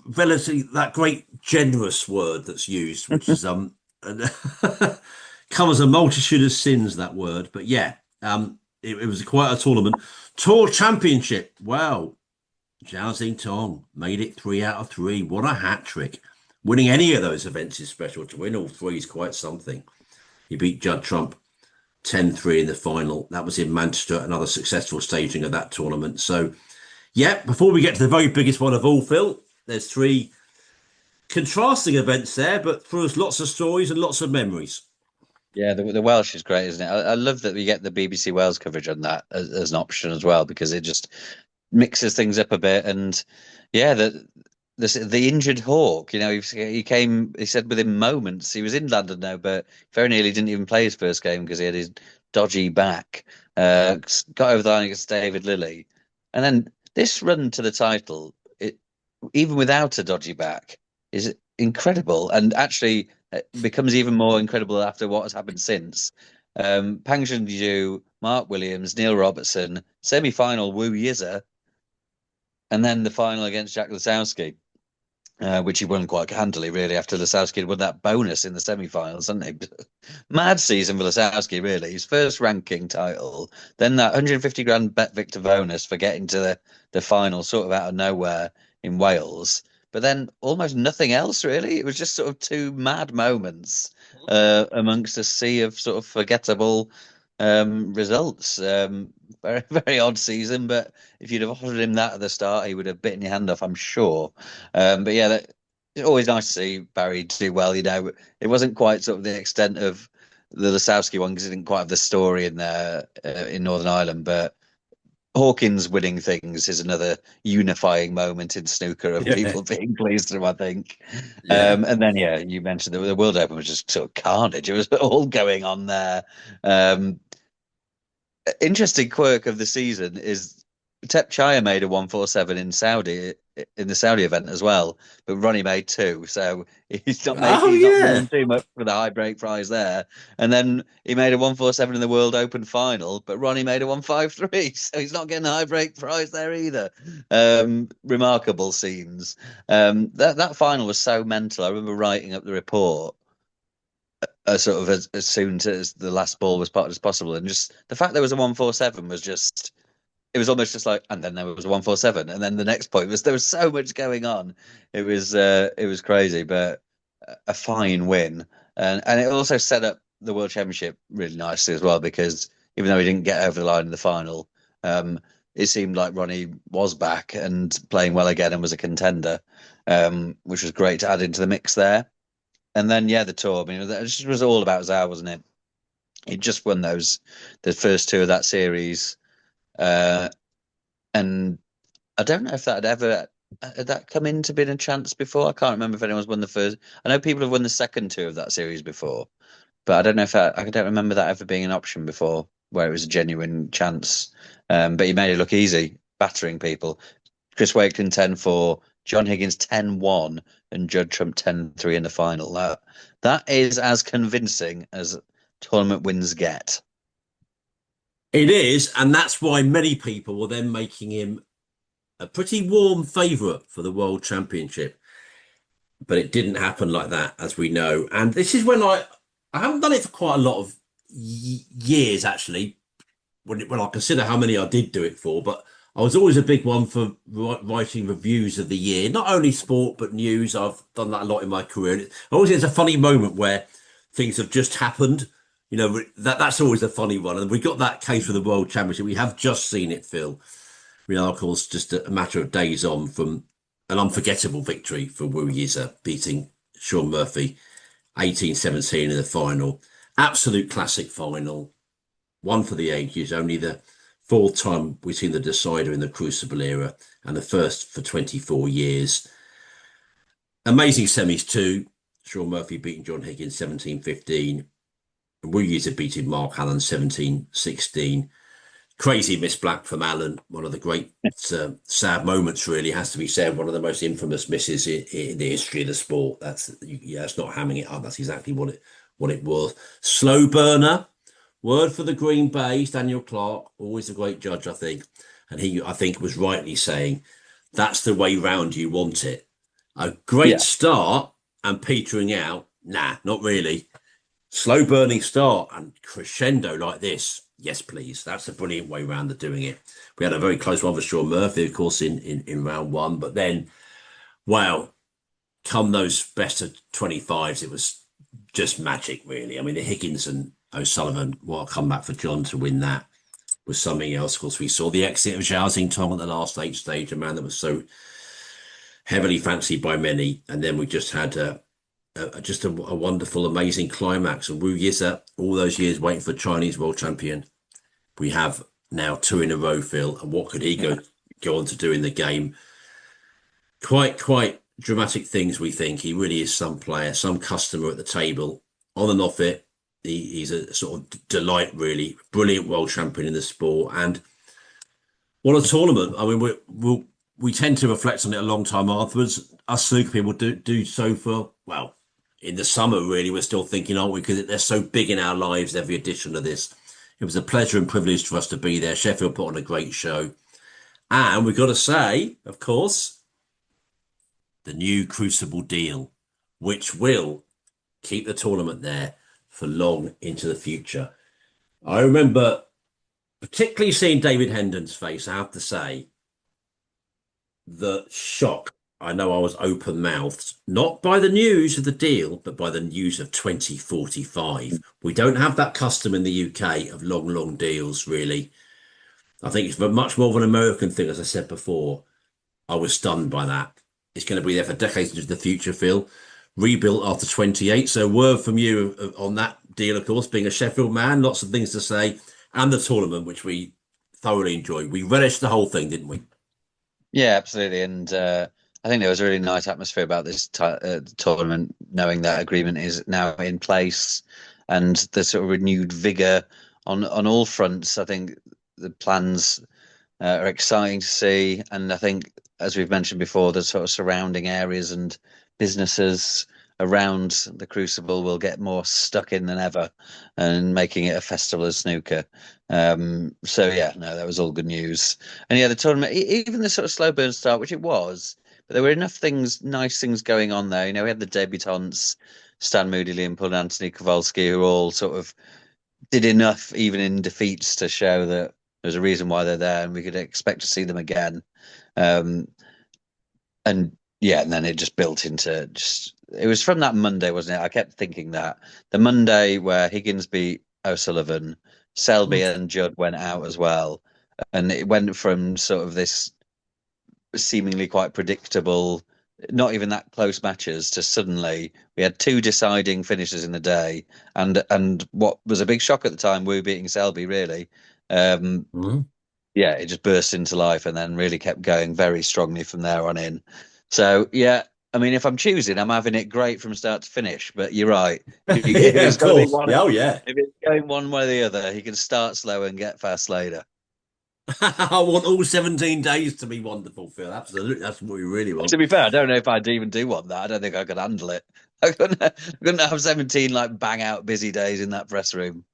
relatively that great generous word that's used, which is covers a multitude of sins, that word. But yeah, it was quite a tournament. Tour Championship. Wow. Zhao Xintong made it 3 out of 3. What a hat trick. Winning any of those events is special. To win all three is quite something. He beat Judd Trump 10-3 in the final. That was in Manchester, another successful staging of that tournament. So, yeah, before we get to the very biggest one of all, Phil, there's three contrasting events there, but for us, lots of stories and lots of memories. Yeah, the Welsh is great, isn't it? I love that we get the BBC Wales coverage on that as an option as well, because it just mixes things up a bit. And yeah, the injured Hawk, he said within moments he was in London now, but very nearly didn't even play his first game because he had his dodgy back. Got over the line against David Lilley, and then this run to the title, even without a dodgy back, is incredible, and actually it becomes even more incredible after what has happened since. Pang Junju, Mark Williams, Neil Robertson, semi-final Wu Yize, and then the final against Jack Lisowski, which he won quite handily, really, after Lisowski had won that bonus in the semi-finals, hadn't he? Mad season for Lisowski, really. His first ranking title, then that 150 grand bet victor bonus for getting to the final, sort of out of nowhere in Wales. But then almost nothing else, really. It was just sort of two mad moments amongst a sea of sort of forgettable results. Very, very odd season, but if you'd have offered him that at the start, he would have bitten your hand off, I'm sure. But yeah, it's always nice to see Barry do well. It wasn't quite sort of the extent of the Lisowski one because it didn't quite have the story in there in Northern Ireland, but Hawkins winning things is another unifying moment in snooker of Yeah, people being pleased with him, I think. yeah. And then, yeah, you mentioned the World Open was just sort of carnage. It was all going on there. Interesting quirk of the season is Tep Chaya made a 147 in the Saudi event as well, but Ronnie made two, so Oh, he's not yeah. winning too much for the high break prize there. And then he made a 147 in the World Open final, but Ronnie made a 153, so he's not getting a high break prize there either. Remarkable scenes. That final was so mental. I remember writing up the report sort of as soon as the last ball was potted as possible, and just the fact there was a 147 was just it was almost just like, and then there was a 147, and then the next point was there was so much going on. It was crazy, but a fine win, and it also set up the World Championship really nicely as well, because even though he didn't get over the line in the final, um, it seemed like Ronnie was back and playing well again and was a contender, which was great to add into the mix there. And then, yeah, the tour. I mean, it just was all about Zhao, wasn't it? He just won the first two of that series, uh, and I don't know if that had that come into being a chance before. I can't remember if anyone's won the first. I know people have won the second two of that series before, but I don't know if I don't remember that ever being an option before, where it was a genuine chance. But he made it look easy, battering people. Chris Wakelin 10-4, John Higgins 10-1, and Judd Trump 10-3 in the final. That is as convincing as tournament wins get. It is, and that's why many people were then making him a pretty warm favourite for the World Championship. But it didn't happen like that, as we know. And this is when I haven't done it for quite a lot of years, actually, when I consider how many I did do it for. But I was always a big one for writing reviews of the year, not only sport, but news. I've done that a lot in my career. And always it's a funny moment where things have just happened. You know, that's always a funny one. And we got that case for the World Championship. We have just seen it, Phil. We are, of course, just a matter of days on from an unforgettable victory for Wu Yize beating Sean Murphy 18-17 in the final. Absolute classic final. One for the ages, only the fourth time we've seen the decider in the Crucible era and the first for 24 years. Amazing semis too. Sean Murphy beating John Higgins 17-15. Wu Yize beating Mark Allen 17-16. Crazy miss black from Allen, one of the great sad moments, really has to be said. One of the most infamous misses in the history of the sport. That's not hamming it up. That's exactly what it was. Slow burner, word for the Green Bay. Daniel Clark, always a great judge, I think, and he I think was rightly saying that's the way round you want it. A great Yeah. start and petering out. Nah, not really. Slow burning start and crescendo like this. Yes, please. That's a brilliant way round of doing it. We had a very close one for Sean Murphy, of course, in round one. But then, wow, come those best of 25s, it was just magic, really. I mean, the Higgins and O'Sullivan, what a comeback for John to win that was something else. Of course, we saw the exit of Zhao Xingtong at the last eight stage, a man that was so heavily fancied by many. And then we just had just a wonderful, amazing climax. And Wu Yize, all those years waiting for Chinese world champion. We have now two in a row, Phil. And what could he go on to do in the game? Quite dramatic things, we think. He really is some player, some customer at the table, on and off it. He's a sort of delight, really. Brilliant world champion in the sport. And what a tournament. I mean, we tend to reflect on it a long time afterwards. Us snooker people do so for, well, in the summer, really, we're still thinking, aren't we? Because they're so big in our lives, every edition of this. It was a pleasure and privilege for us to be there. Sheffield put on a great show. And we've got to say, of course, the new Crucible deal, which will keep the tournament there for long into the future. I remember particularly seeing David Hendon's face, I have to say, the shock. I know I was open mouthed, not by the news of the deal, but by the news of 2045. We don't have that custom in the UK of long deals, really. I think it's much more of an American thing, as I said before. I was stunned by that. It's going to be there for decades into the future, Phil. Rebuilt after 28. So, word from you on that deal, of course, being a Sheffield man, lots of things to say, and the tournament, which we thoroughly enjoyed. We relished the whole thing, didn't we? Yeah, absolutely. And I think there was a really nice atmosphere about this tournament, knowing that agreement is now in place and the sort of renewed vigor on all fronts. I think the plans are exciting to see. And I think, as we've mentioned before, the sort of surrounding areas and businesses around the Crucible will get more stuck in than ever and making it a festival of snooker. So yeah, no, that was all good news. And yeah, the tournament, even the sort of slow burn start, which it was, but there were enough things, nice things going on there. You know, we had the debutantes, Stan Moody, Liam Pull, and Anthony Kowalski, who all sort of did enough, even in defeats, to show that there's a reason why they're there, and we could expect to see them again. Um, and yeah, and then it just built into just. It was from that Monday, wasn't it? I kept thinking that the Monday where Higgins beat O'Sullivan, Selby and Judd went out as well, and it went from sort of this seemingly quite predictable, not even that close matches, to suddenly we had two deciding finishes in the day, and what was a big shock at the time, Wu beating Selby, really. Um, Mhm. yeah, it just burst into life and then really kept going very strongly from there on in. So yeah, I mean, if I'm choosing, I'm having it great from start to finish. But you're right. If Yeah, it's of got to be course. one, Yeah, oh yeah. if it's going one way or the other, he can start slow and get fast later. I want all 17 days to be wonderful, Phil. Absolutely. That's what we really want. To be fair, I don't know if I'd even do one that. I don't think I could handle it. I couldn't have 17 like bang out busy days in that press room.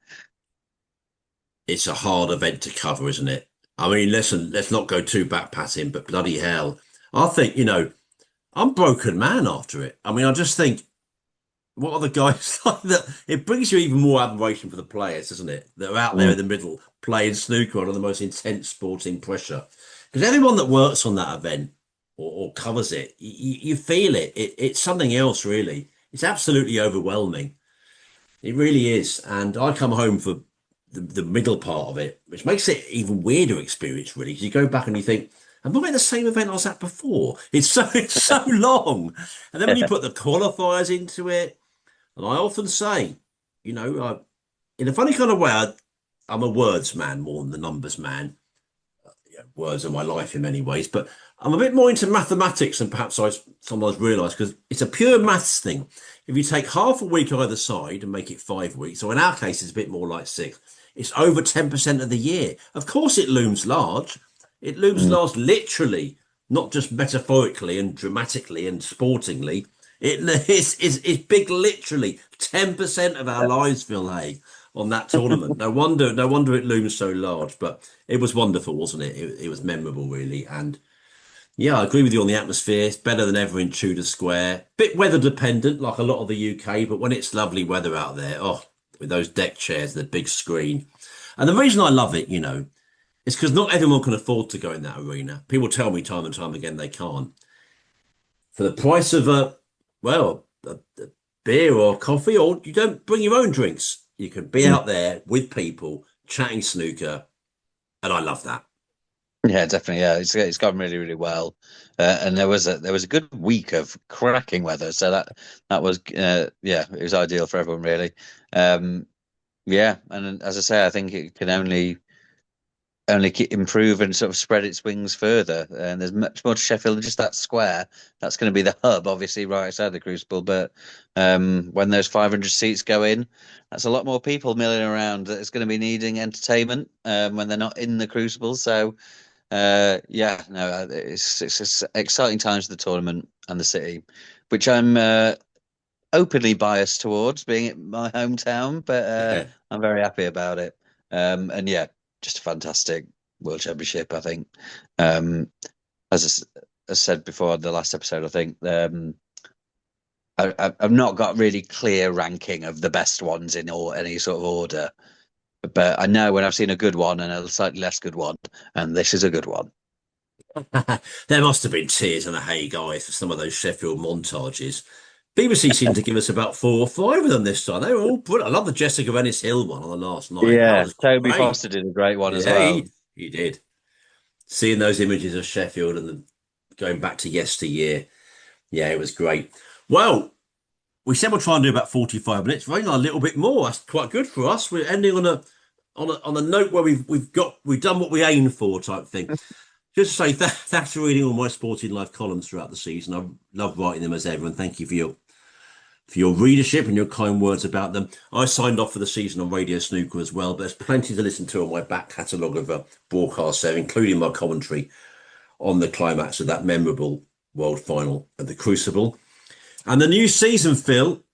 It's a hard event to cover, isn't it? I mean, listen, let's not go too back patting, but bloody hell. I think, I'm broken man after it. I mean, I just think, what are the guys like that? It brings you even more admiration for the players, doesn't it? That are out there Mm. in the middle playing snooker under the most intense sporting pressure. Because everyone that works on that event or covers it, you feel it. It's something else, really. It's absolutely overwhelming. It really is. And I come home for the middle part of it, which makes it even weirder experience, really. Because you go back and you think, am I at the same event I was at before? It's so long. And then when you put the qualifiers into it, and I often say, in a funny kind of way, I'm a words man more than the numbers man. Words are my life in many ways, but I'm a bit more into mathematics than perhaps I sometimes realise because it's a pure maths thing. If you take half a week either side and make it 5 weeks, or in our case, it's a bit more like six, it's over 10% of the year. Of course, it looms large. It looms Mm. large literally, not just metaphorically and dramatically and sportingly. It's big literally. 10% of our lives, Phil Hay, on that tournament. No wonder it looms so large, but it was wonderful, wasn't it? It was memorable, really. And yeah, I agree with you on the atmosphere. It's better than ever in Tudor Square. Bit weather dependent, like a lot of the UK, but when it's lovely weather out there, oh, with those deck chairs, the big screen. And the reason I love it, is because not everyone can afford to go in that arena. People tell me time and time again they can't. For the price of a beer or coffee, or you don't bring your own drinks. You can be Mm. out there with people chatting snooker, and I love that. Yeah, definitely. Yeah, it's gone really, really well, and there was a good week of cracking weather, so that was yeah, it was ideal for everyone really. Um, yeah, and as I say, I think it can only improve and sort of spread its wings further. And there's much more to Sheffield than just that square. That's going to be the hub, obviously, right outside the Crucible. But when those 500 seats go in, that's a lot more people milling around that is going to be needing entertainment when they're not in the Crucible. So yeah, no, it's exciting times for the tournament and the city, which I'm openly biased towards, being it my hometown, but I'm very happy about it. And yeah, just a fantastic World Championship, I think. Um, as I said before the last episode, I think I've not got really clear ranking of the best ones in or any sort of order, but I know when I've seen a good one and a slightly less good one, and this is a good one. There must have been tears in the hay, guys, for some of those Sheffield montages. BBC seemed to give us about 4 or 5 of them this time. They were all brilliant. I love the Jessica Ennis Hill one on the last night. That Yeah, was Toby great. Foster did a great one as Yeah, well. he did. Seeing those images of Sheffield and going back to yesteryear, yeah, it was great. Well, we said we'll try and do about 45 minutes. Running a little bit more. That's quite good for us. We're ending on a note where we've done what we aimed for type thing. Just to say thanks for reading all my Sporting Life columns throughout the season. I love writing them as ever, and thank you for your readership and your kind words about them. I signed off for the season on Radio Snooker as well, but there's plenty to listen to on my back catalogue of broadcasts there, including my commentary on the climax of that memorable World Final at the Crucible. And the new season, Phil,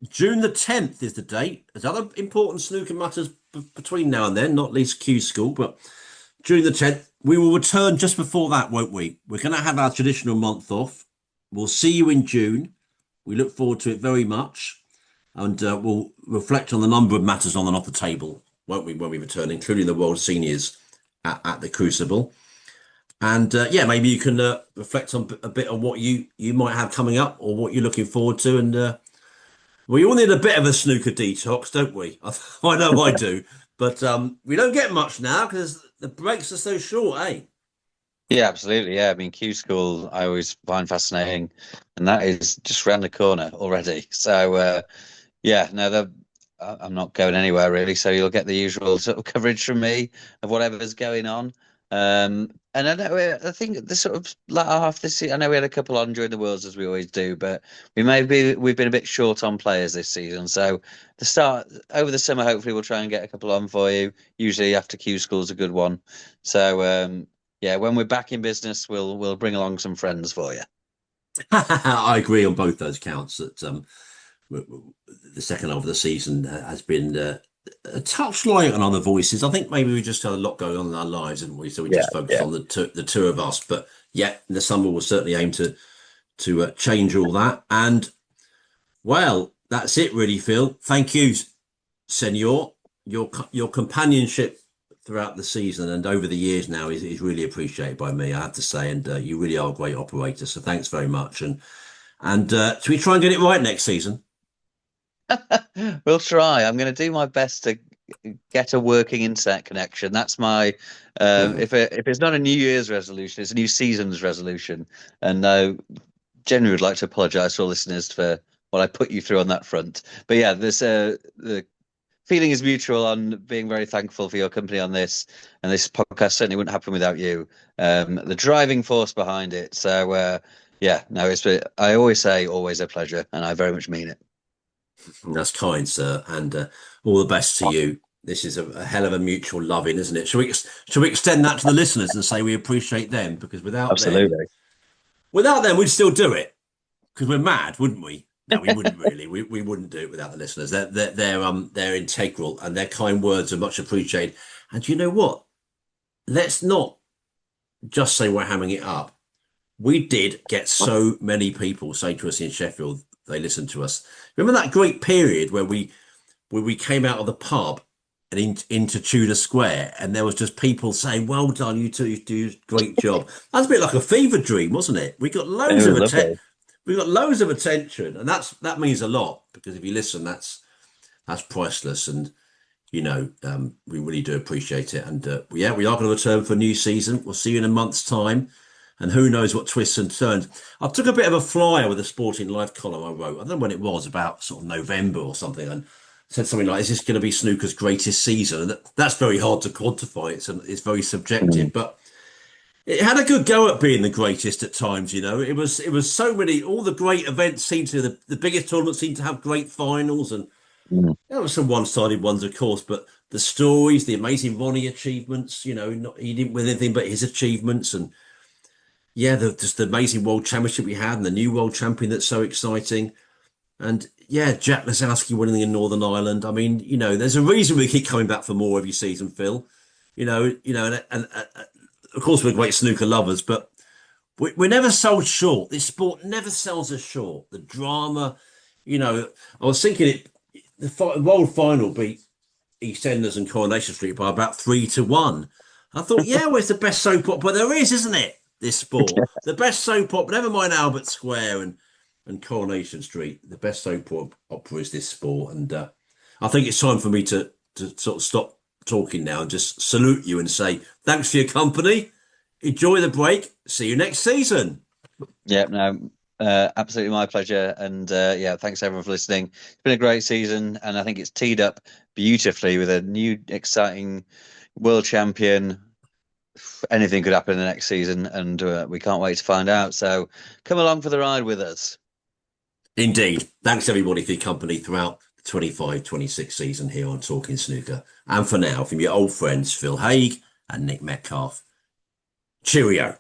June the 10th is the date. There's other important snooker matters between now and then, not least Q School, but June the 10th, we will return just before that, won't we? We're going to have our traditional month off. We'll see you in June. We look forward to it very much. And we'll reflect on the number of matters on and off the table, won't we, when we return, including the World Seniors at the Crucible. And yeah, maybe you can reflect on a bit on what you might have coming up or what you're looking forward to. And we all need a bit of a snooker detox, don't we? I know I do, but we don't get much now because the breaks are so short, eh? Yeah, absolutely. Yeah, I mean, Q School I always find fascinating, and that is just round the corner already. So yeah, no, I'm not going anywhere really. So you'll get the usual sort of coverage from me of whatever's going on. And I know I think the sort of latter half this year, I know we had a couple on during the Worlds as we always do, but we've been a bit short on players this season. So the start over the summer, hopefully we'll try and get a couple on for you. Usually after Q School's a good one. So yeah, when we're back in business, we'll bring along some friends for you. I agree on both those counts that the second half of the season has been a touch light on other voices. I think maybe we just had a lot going on in our lives, haven't we? So we Yeah, just focused yeah. on the two of us. But yeah, in the summer we'll certainly aim to change all that. And well, that's it, really, Phil. Thank you, Senor. Your companionship throughout the season and over the years now is really appreciated by me, I have to say. And you really are a great operator. So thanks very much. And should we try and get it right next season? We'll try. I'm going to do my best to get a working internet connection. That's my if it's not a New Year's resolution, it's a new season's resolution. And I genuinely would like to apologise to all listeners for what I put you through on that front. But yeah, this the feeling is mutual on being very thankful for your company on this, and this podcast certainly wouldn't happen without you. The driving force behind it. So yeah, no, I always say always a pleasure, and I very much mean it. That's kind, sir, and all the best to you. This is a hell of a mutual loving, isn't it? Shall we extend that to the listeners and say we appreciate them because Absolutely. without them, we'd still do it because we're mad, wouldn't we? No, we wouldn't really. We wouldn't do it without the listeners. They're integral and their kind words are much appreciated. And you know what? Let's not just say we're hamming it up. We did get so many people say to us in Sheffield they listened to us. Remember that great period where we came out of the pub and into Tudor Square, and there was just people saying, "Well done, you two, you do a great job." That's a bit like a fever dream, wasn't it? We got It loads was of attention. lovely. We got loads of attention, and that means a lot because if you listen, that's priceless, and we really do appreciate it. And yeah, we are going to return for a new season. We'll see you in a month's time. And who knows what twists and turns. I took a bit of a flyer with a Sporting Life column I wrote. I don't know when it was, about sort of November or something, and said something like, "Is this going to be snooker's greatest season?" And that's very hard to quantify. It's very Mm, subjective, but it had a good go at being the greatest at times. It was so many. All the great events seemed to the biggest tournaments seemed to have great finals, and mm, there were some one-sided ones, of course. But the stories, the amazing Ronnie achievements. He didn't win anything but his achievements, and yeah, just the amazing world championship we had and the new world champion that's so exciting. And yeah, Jack Lazowski winning in Northern Ireland. I mean, there's a reason we keep coming back for more every season, Phil. And of course we're great snooker lovers, but we're never sold short. This sport never sells us short. The drama, I was thinking the world final beat EastEnders and Coronation Street by about 3-1. I thought, yeah, well, it's the best soap opera there is, isn't it? This sport, the best soap opera. Never mind Albert Square and Coronation Street. The best soap opera is this sport, and I think it's time for me to sort of stop talking now and just salute you and say thanks for your company. Enjoy the break. See you next season. yeah, no, absolutely my pleasure. And yeah, thanks everyone for listening. It's been a great season, and I think it's teed up beautifully with a new, exciting world champion. Anything could happen in the next season, and we can't wait to find out. So come along for the ride with us. Indeed. Thanks everybody for your company throughout the 25-26 season here on Talking Snooker. And for now, from your old friends Phil Haig and Nick Metcalf. Cheerio.